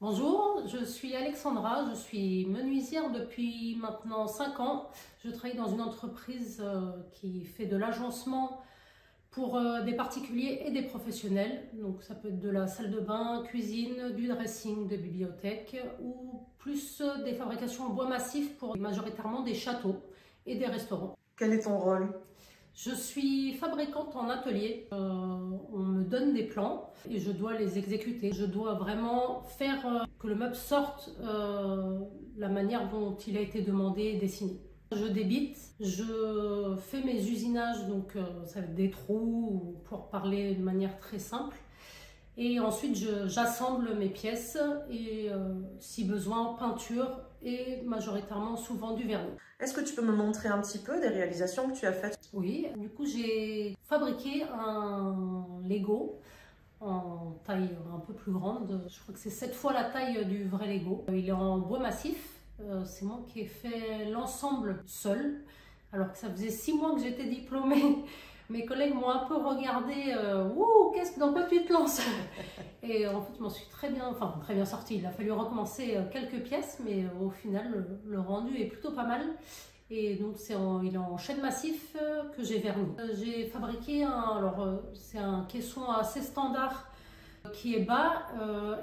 Bonjour, je suis Alexandra, je suis menuisière depuis maintenant 5 ans. Je travaille dans une entreprise qui fait de l'agencement pour des particuliers et des professionnels. Donc ça peut être de la salle de bain, cuisine, du dressing, de bibliothèque ou plus des fabrications en bois massif pour majoritairement des châteaux et des restaurants. Quel est ton rôle? Je suis fabricante en atelier. On me donne des plans et je dois les exécuter. Je dois vraiment faire que le meuble sorte la manière dont il a été demandé et dessiné. Je débite, je fais mes usinages, donc ça va être des trous pour parler de manière très simple. Et ensuite, j'assemble mes pièces et si besoin, peinture et majoritairement souvent du vernis. Est-ce que tu peux me montrer un petit peu des réalisations que tu as faites? Oui, du coup j'ai fabriqué un Lego en taille un peu plus grande. Je crois que c'est 7 fois la taille du vrai Lego. Il est en bois massif. C'est moi qui ai fait l'ensemble seul, alors que ça faisait 6 mois que j'étais diplômée. Mes collègues m'ont un peu regardé, ouh, dans quoi tu te lances? Et en fait, je m'en suis très bien sortie. Il a fallu recommencer quelques pièces, mais au final, le rendu est plutôt pas mal. Et donc, il est en chêne massif que j'ai verni. J'ai fabriqué c'est un caisson assez standard qui est bas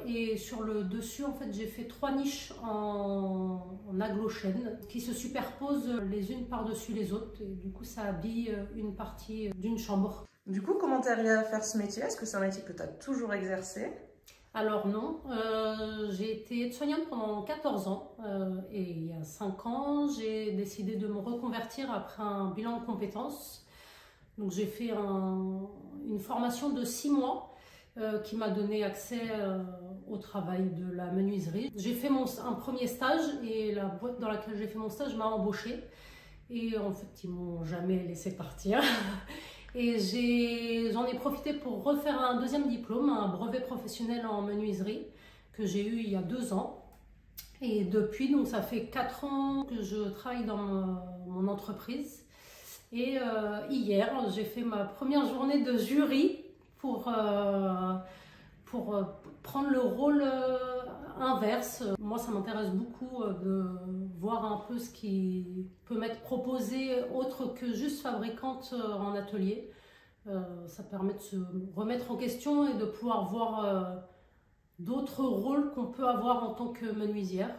et sur le dessus, en fait, j'ai fait 3 niches en aglo-chêne qui se superposent les unes par-dessus les autres. Et du coup, ça habille une partie d'une chambre. Du coup, comment t'es arrivée à faire ce métier? Est-ce que c'est un métier que tu as toujours exercé? Alors non, j'ai été aide-soignante pendant 14 ans et il y a 5 ans, j'ai décidé de me reconvertir après un bilan de compétences. Donc j'ai fait une formation de 6 mois qui m'a donné accès au travail de la menuiserie. J'ai fait un premier stage et la boîte dans laquelle j'ai fait mon stage m'a embauchée. Et en fait, ils m'ont jamais laissé partir. Et j'en ai profité pour refaire un deuxième diplôme, un brevet professionnel en menuiserie que j'ai eu il y a 2 ans. Et depuis, donc ça fait 4 ans que je travaille dans mon entreprise. Et hier, j'ai fait ma première journée de jury pour prendre le rôle inverse. Moi, ça m'intéresse beaucoup de voir un peu ce qui peut m'être proposé autre que juste fabricante en atelier. Ça permet de se remettre en question et de pouvoir voir d'autres rôles qu'on peut avoir en tant que menuisière.